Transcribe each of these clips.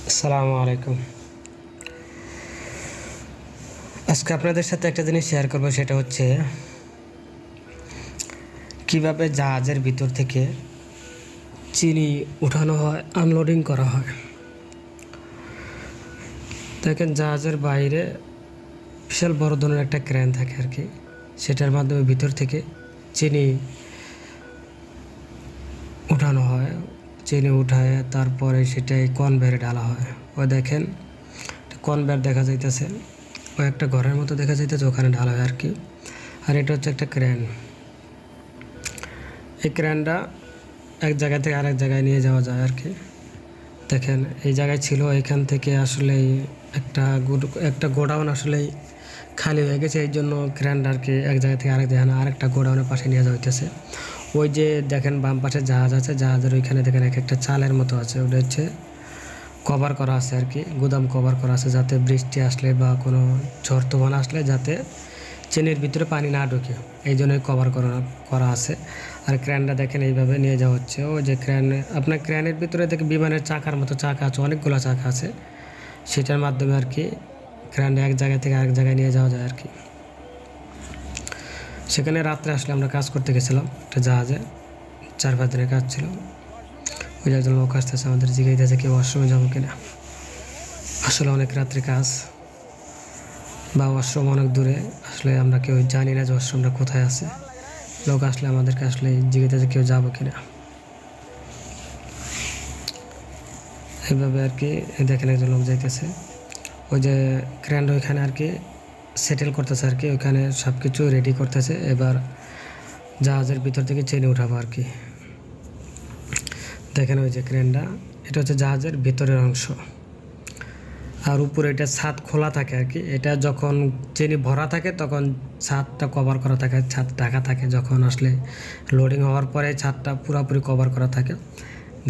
আসসালামু আলাইকুম। আজকে আপনাদের সাথে একটা জিনিস শেয়ার করব, সেটা হচ্ছে কিভাবে জাহাজের ভিতর থেকে চিনি উঠানো হয়, আনলোডিং করা হয়। দেখেন, জাহাজের বাইরে বিশাল বড় ধরনের একটা ক্রেন থাকে আর কি, সেটার মাধ্যমে ভিতর থেকে চিনি উঠানো হয়। চিনি উঠায় তারপরে সেটাই কনভেয়ারে ঢালা হয়। ও দেখেন, কনভেয়ার দেখা যাইতেছে, ও একটা ঘরের মতো দেখা যাইতেছে, ওখানে ঢালা হয় আর কি। আর এটা হচ্ছে একটা ক্রেন। এই ক্রেনটা এক জায়গা থেকে আরেক জায়গায় নিয়ে যাওয়া যায় আর কি। দেখেন, এই জায়গায় ছিল, এখান থেকে আসলেই একটা গোডাউন আসলেই খালি হয়ে গেছে, এই জন্য ক্রেনটা আর কি এক জায়গা থেকে আরেক জায়গায় আরেকটা গোডাউনের পাশে নিয়ে যাওয়া হইতেছে। ওই যে দেখেন বাম পাশে জাহাজ আছে, জাহাজের ওইখানে দেখেন এক একটা চালের মতো আছে, ওটা হচ্ছে কভার করা আছে আর কি, গুদাম কভার করা আছে, যাতে বৃষ্টি আসলে বা কোনো ঝড় তুফান আসলে যাতে চেনের ভিতরে পানি না ঢোকে, এই জন্যই কভার করা আছে। আর ক্রেনটা দেখেন এইভাবে নিয়ে যাওয়া হচ্ছে। ও যে আপনার ক্রেনের ভিতরে দেখে বিমানের চাকার মতো চাকা আছে, অনেকগুলো চাকা আছে, সেটার মাধ্যমে আর কি ক্রেনটা এক জায়গা থেকে আরেক জায়গায় নিয়ে যাওয়া যায় আর কি। সেখানে রাত্রে আসলে আমরা কাজ করতে গেছিলাম একটা জাহাজে, 4-5 দিনের কাজ ছিল। ওই একজন লোক আসতেছে, আমাদের জিজ্ঞাসা কেউ ওয়াশরুমে যাবো কিনা। আসলে অনেক রাত্রে কাজ বা ওয়াশরুম অনেক দূরে, আসলে আমরা কেউ জানি না যে ওয়াশরুমটা কোথায় আছে। লোক আসলে আমাদেরকে আসলে জিজ্ঞাসা কেউ যাবো কিনা, এইভাবে আর কি। দেখেন একজন লোক যাইতেছে, ওই যে ক্রেনটা ওইখানে আর কি সেটেল করতেছে আর কি, ওইখানে সব কিছু রেডি করতেছে। এবার জাহাজের ভিতর থেকে চেনে উঠাবো আর কি। দেখেন ওই যে ক্রেনটা, এটা হচ্ছে জাহাজের ভিতরের অংশ। আর উপরে এটা ছাদ খোলা থাকে আর কি। এটা যখন চিনি ভরা থাকে তখন ছাদটা কভার করা থাকে, ছাদ ঢাকা থাকে। যখন আসলে লোডিং হওয়ার পরে ছাদটা পুরোপুরি কভার করা থাকে।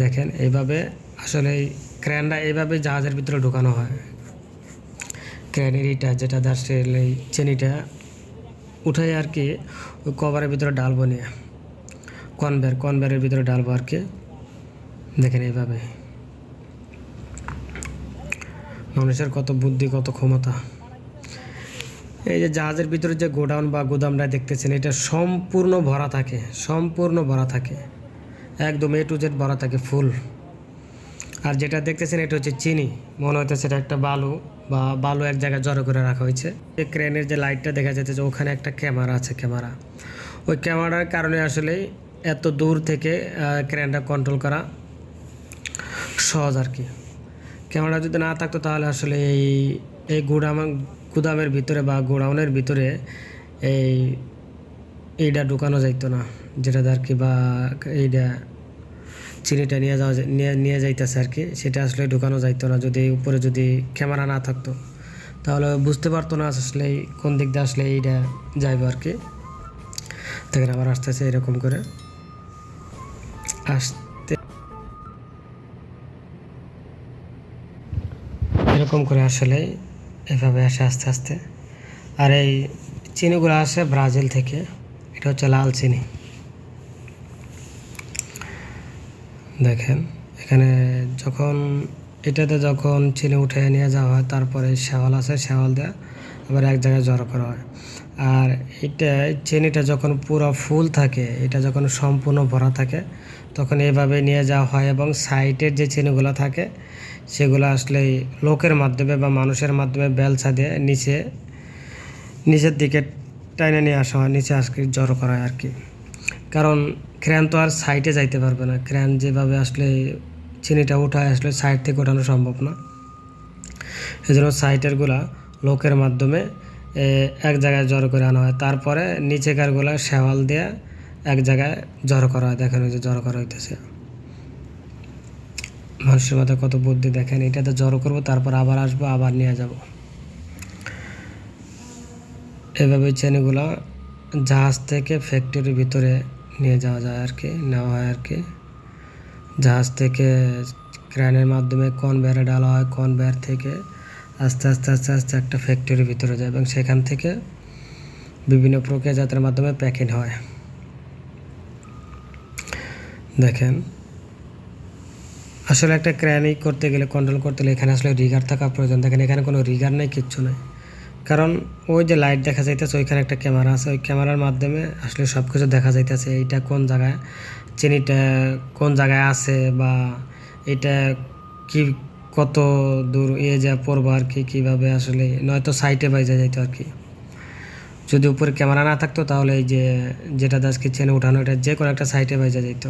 দেখেন এইভাবে আসলে এই ক্রেনটা এইভাবে জাহাজের ভিতরে ঢোকানো হয়। ক্রেনের ইটা যেটা আসলে এই চিনিটা উঠাই আর কি ওই কভারের ভিতরে ডালবো নিয়ে, কনভেয়ারের ভিতরে ডালবো আর কি। দেখেন এইভাবে মানুষের কত বুদ্ধি, কত ক্ষমতা। এই যে জাহাজের ভিতরে যে গোডাউন বা গুদামটা দেখতেছেন, এটা সম্পূর্ণ ভরা থাকে, সম্পূর্ণ ভরা থাকে, একদম A to Z ভরা থাকে ফুল। আর যেটা দেখতেছেন এটা হচ্ছে চিনি, মনে হইতেছে এটা একটা বালু এক জায়গায় জড়ো করে রাখা হয়েছে। এই ক্রেনের যে লাইটটা দেখা যাচ্ছে যে ওখানে একটা ক্যামেরা আছে, ওই ক্যামেরার কারণে আসলে এত দূর থেকে ক্রেনটা কন্ট্রোল করা সহজ আর কি। ক্যামেরা যদি না থাকতো তাহলে আসলে এই গুদামের ভিতরে বা গোডাউনের ভিতরে এইটা ঢুকানো যাইতো না, যেটা আর কি, বা এইটা চিনিটা নিয়ে যাইতেছে আর কি, সেটা আসলে ঢুকানো যাইতো না যদি উপরে যদি ক্যামেরা না থাকতো। তাহলে বুঝতে পারতো না আসলে কোন দিক দিয়ে আসলে এইটা যাইবে আর কি। দেখেন আবার আসতেছে এরকম করে এরকম করে আসলে এভাবে আসে আস্তে আস্তে। আর এই চিনিগুলো আসে ব্রাজিল থেকে, এটা হচ্ছে লাল চিনি। দেখেন এখানে এটাতে যখন চিনি উঠে নিয়ে যাওয়া হয়, তারপরে শেওয়াল আছে, শেওয়াল দেওয়া আবার এক জায়গায় জড়ো করা হয়। আর চিনিটা যখন পুরো ফুল থাকে, এটা যখন সম্পূর্ণ ভরা থাকে, তখন এভাবে নিয়ে যাওয়া হয়। এবং সাইডের যে চিনিগুলো থাকে সেগুলো আসলে লোকের মাধ্যমে বা মানুষের মাধ্যমে বেলচা দিয়ে নিচের দিকে টাইনে নিয়ে আসা হয়, নিচে আজকে জড়ো করা হয় আর কি। কারণ ক্রেন তো আর সাইডে যাইতে পারবে না, ক্রেন যেভাবে আসলে চিনিটা উঠায় আসলে সাইড থেকে ওঠানো সম্ভব না। এই জন্য সাইডেরগুলা লোকের মাধ্যমে এক জায়গায় জড়ো করে আনা হয়, তারপরে নিচেকারগুলা শেওয়াল দিয়ে এক জায়গায় জড়ো করা হয়। দেখেন ওই যে জড়ো করা হইতেছে। মানুষের মাথায় কত বুদ্ধি, দেখেন এটাতে জড়ো করবো, তারপর আবার আসবো, আবার নিয়ে যাব। এভাবে চেনিগুলো জাহাজ থেকে ফ্যাক্টরির ভিতরে নিয়ে যাওয়া যায় আর কি, নেওয়া হয় আর কি। জাহাজ থেকে ক্রেনের মাধ্যমে কনভেয়ারে ডালা হয়, কনভেয়ার থেকে আস্তে আস্তে আস্তে আস্তে একটা ফ্যাক্টরির ভিতরে যায়, এবং সেখান থেকে বিভিন্ন প্রক্রিয়াজাতের মাধ্যমে প্যাকিং হয়। দেখেন আসলে একটা ক্র্যানিক করতে গেলে, কন্ট্রোল করতে গেলে এখানে আসলে রিগার থাকা প্রয়োজন। দেখেন এখানে কোনো রিগার নেই, কিচ্ছু নেই। কারণ ওই যে লাইট দেখা যাইতেছে, ওইখানে একটা ক্যামেরা আছে, ওই ক্যামেরার মাধ্যমে আসলে সব কিছু দেখা যাইতেছে। এইটা কোন জায়গায়, চিনিটা কোন জায়গায় আছে, বা এটা কি কত দূর যা পড়বো আর কি, কীভাবে আসলে, নয়তো সাইটে বাইজা যাইতো আর কি। যদি উপরে ক্যামেরা না থাকতো তাহলে এই যে যেটা আজকে চেনে উঠানো, এটা যে কোনো একটা সাইটে বাইজা যাইত।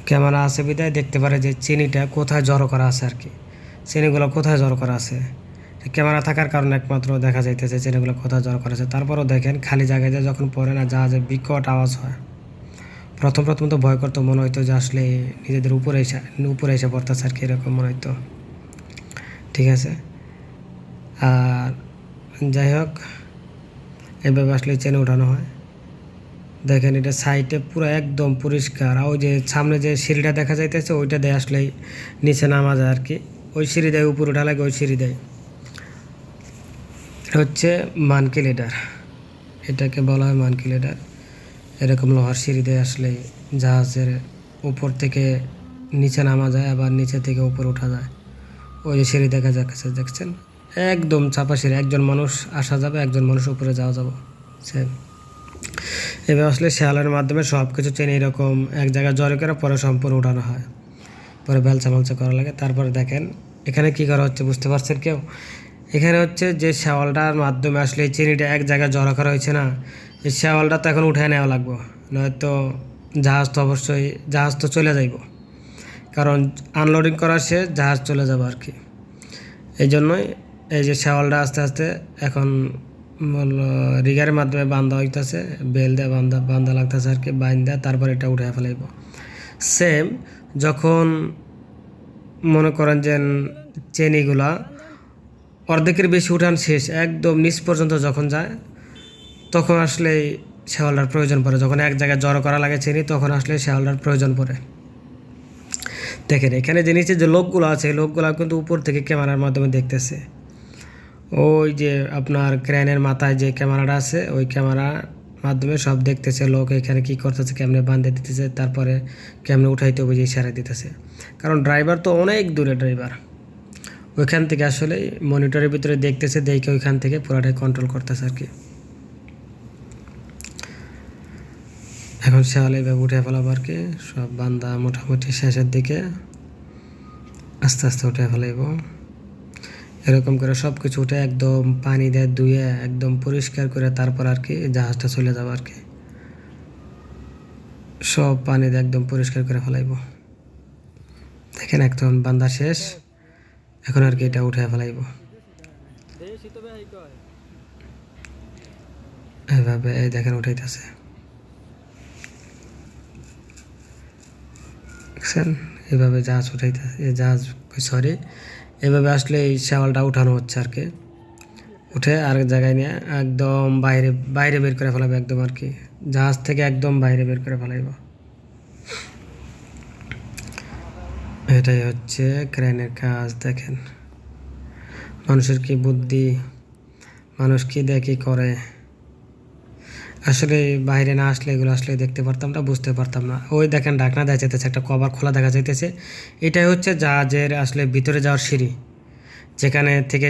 ক্যামেরা আছে বিদায় দেখতে পারে যে চিনিটা কোথায় জড়ো করা আছে আর কি, চিনিগুলো কোথায় জড়ো করা আছে। ক্যামেরা থাকার কারণে একমাত্র দেখা যাইতেছে চিনিগুলো কোথায় জড়ো করা আছে। তারপরও দেখেন খালি জায়গায় যখন পড়ে না, জাহাজে বিকট আওয়াজ হয়। প্রথম তো ভয় করতো, মনে হইতো যে আসলে নিজেদের উপরে এসে পড়তেছে আর কি, এরকম মনে হইতো। ঠিক আছে, আর যাই হোক, এভাবে আসলে চেনে উঠানো হয়। দেখেন এটা সাইডে পুরো একদম পরিষ্কার। আর ওই যে সামনে যে সিঁড়িটা দেখা যাইতেছে, ওইটা দিয়ে আসলেই নিচে নামা যায় আর কি। ওই সিঁড়ি দেয় উপরে উঠা লাগে, ওই সিঁড়ি দেয়। এটা হচ্ছে মানকি লিডার, এটাকে বলা হয় মানকি লিডার। এরকম লোহার সিঁড়ি দিয়ে আসলে জাহাজের উপর থেকে নিচে নামা যায়, আবার নিচে থেকে উপরে ওঠা যায়। ওই যে সিঁড়ি দেখা যাচ্ছে, দেখছেন, একদম চাপা সিঁড়ি। একজন মানুষ আসা যাবে, একজন মানুষ উপরে যাওয়া যাবে। সেম এবার আসলে শেয়ালের মাধ্যমে সব কিছু চেনে এরকম এক জায়গায় জড়ো করে পরে সম্পূর্ণ উঠানো হয়, পরে বেলচা মালচা করা লাগে। তারপরে দেখেন এখানে কী করা হচ্ছে, বুঝতে পারছেন কেউ? এখানে হচ্ছে যে শেওয়ালটার মাধ্যমে আসলে এই চিনিটা এক জায়গায় জড়ো করা হয়েছে না, এই শেওয়ালটা তো এখন উঠে নেওয়া লাগবে, নয়তো জাহাজ তো চলে যাইব। কারণ আনলোডিং করা শেষ, জাহাজ চলে যাবে আর কি। এই জন্যই এই যে শেওয়ালটা আস্তে আস্তে এখন রিগারের মাধ্যমে বান্ধা হইতেছে, বেল দিয়ে বান্ধা লাগতেছে আর কি, বান্ধা তারপর এটা উঠে ফেলাইব। সেম যখন মনে করেন যে চেনিগুলা অর্ধেকের বেশি উঠান শেষ, একদম নিচ পর্যন্ত যখন যায়, তখন আসলে শেওয়ালটার প্রয়োজন পড়ে। যখন এক জায়গায় জড়ো করা লাগে চিনি, তখন আসলে শেওয়ালটার প্রয়োজন পড়ে। দেখেন এখানে যে নিচে যে লোকগুলো আছে, এই লোকগুলো কিন্তু উপর থেকে ক্যামেরার মাধ্যমে দেখতেছে। ওই যে আপনার ক্রেনের মাথায় যে ক্যামেরাটা আছে, ওই ক্যামেরার মাধ্যমে সব দেখতেছে লোক এখানে কী করতেছে, কেমনে বাঁধে দিতেছে, তারপরে কেমনে উঠাইতে হবে যে ইশারা দিতেছে। কারণ ড্রাইভার তো অনেক দূরে ড্রাইভার, ওইখান থেকে আসলে মনিটরের ভিতরে দেখতেছে, দেখে ওইখান থেকে পুরোটাই কন্ট্রোল করতেছে আর কি। এখন শেওয়াল এইভাবে উঠে ফেলাবো আর কি, সব বান্ধা মোটামুটি শেষের দিকে আস্তে আস্তে উঠে ফেলাইব। এরকম করে সব কিছু উঠে একদম পানি দিয়ে ধুয়ে একদম পরিষ্কার করে তারপর আর কি জাহাজটা চলে যাবে আর কি। সব পানি দিয়ে একদম পরিষ্কার করে ফেলাইব। দেখেন একদম বান্ধা শেষ, এখন আর কি এটা উঠে ফেলাইব। এভাবে এই দেখেন উঠাইতেছে, দেখছেন? এভাবে জাহাজ উঠাইতেছে, এভাবে আসলে এই শেওয়ালটা উঠানো হচ্ছে আর কি। উঠে আরেক জায়গায় নিয়ে একদম বাইরে বের করে ফেলাবে, একদম আর কি জাহাজ থেকে একদম বাইরে বের করে ফেলাইব। এটাই হচ্ছে ক্রেনের কাজ। দেখেন মানুষের কি বুদ্ধি, মানুষ কি দেখি করে। আসলে বাইরে না আসলে এগুলো আসলে দেখতে পারতাম না, বুঝতে পারতাম না। ওই দেখেন ঢাকনা দেখা যাইতেছে, একটা কভার খোলা দেখা যাইতেছে। এটাই হচ্ছে জাহাজের আসলে ভিতরে যাওয়ার সিঁড়ি, যেখানে থেকে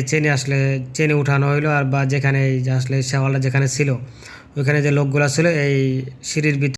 চেনে উঠানো হইলো, আর বা যেখানে আসলে শেওয়ালটা যেখানে ছিল, ওইখানে যে লোকগুলো ছিল এই সিঁড়ির ভিতরে